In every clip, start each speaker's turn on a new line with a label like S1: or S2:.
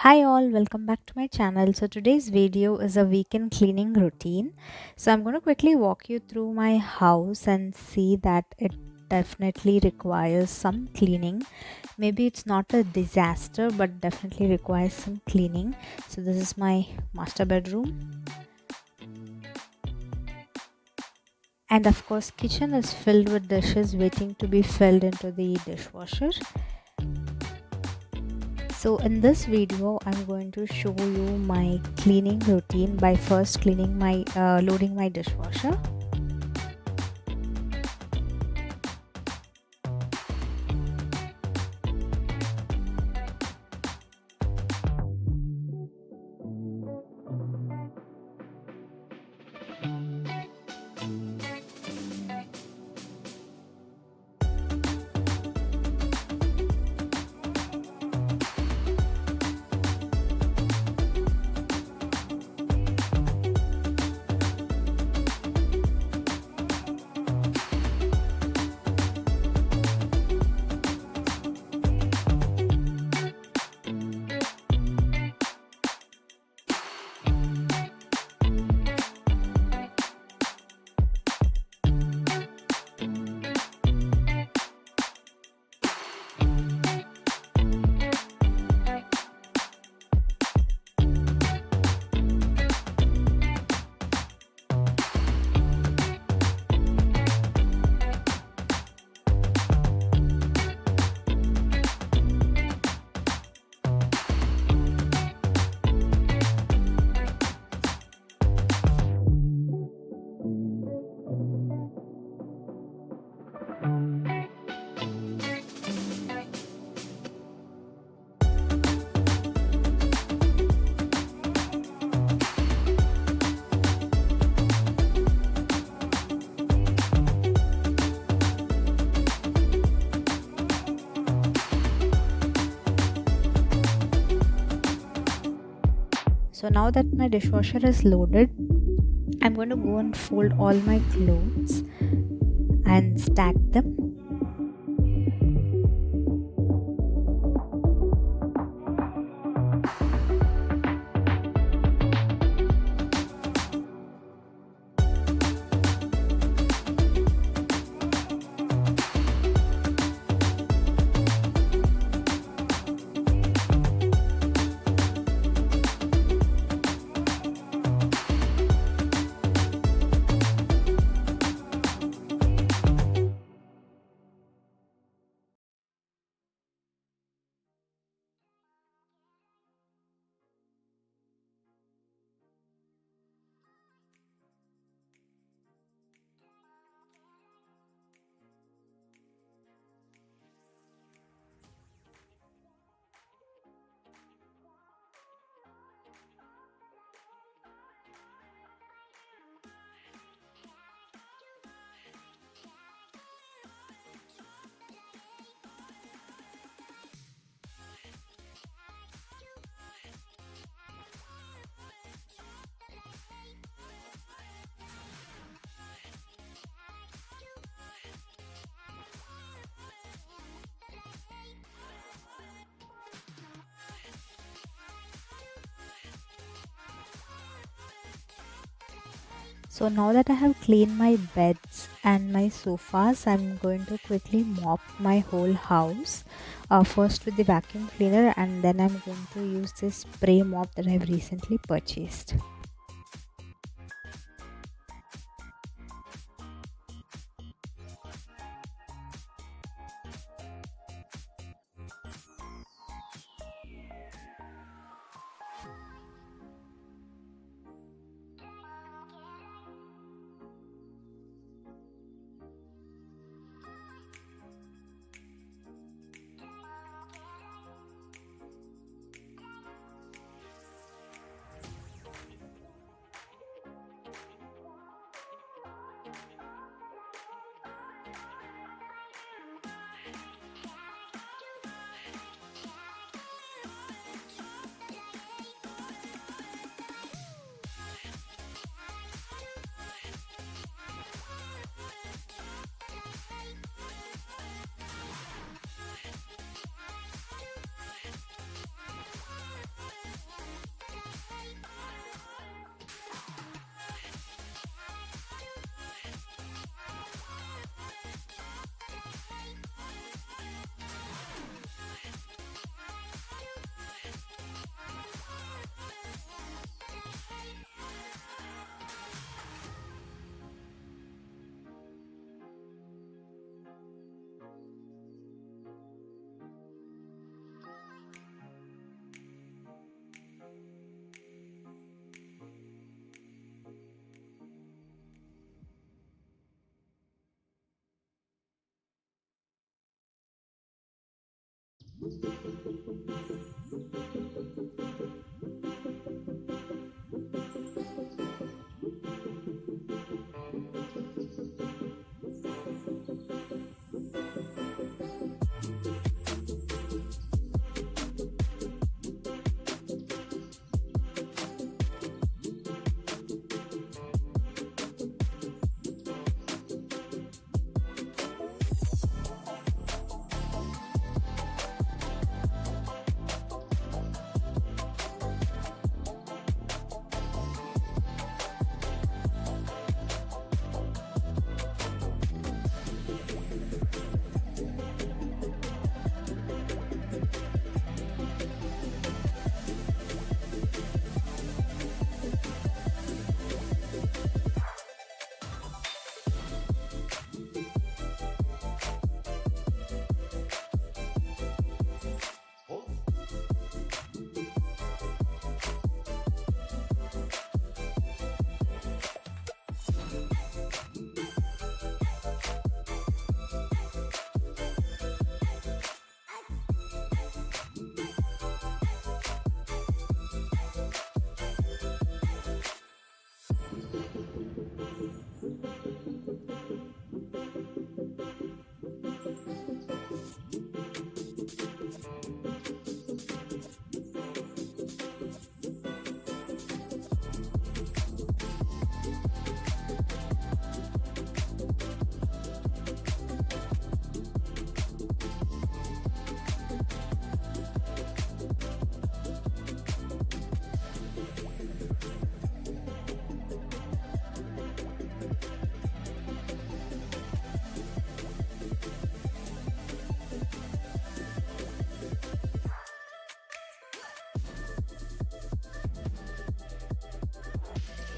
S1: Hi all, welcome back to my channel. So today's video is a weekend cleaning routine. So I'm going to quickly walk you through my house and see that it definitely requires some cleaning. Maybe it's not a disaster but definitely requires some cleaning. So this is my master bedroom. And of course kitchen is filled with dishes waiting to be filled into the dishwasher. So in this video I'm going to show you my cleaning routine by first cleaning my loading my dishwasher. So now that my dishwasher is loaded, I'm going to go and fold all my clothes and stack them. So now that I have cleaned my beds and my sofas, I'm going to quickly mop my whole house. First with the vacuum cleaner, and then I'm going to use this spray mop that I've recently purchased.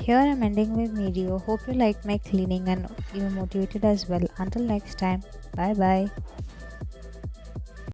S1: Here I'm ending my video. Hope you like my cleaning and you're motivated as well. Until next time, bye bye.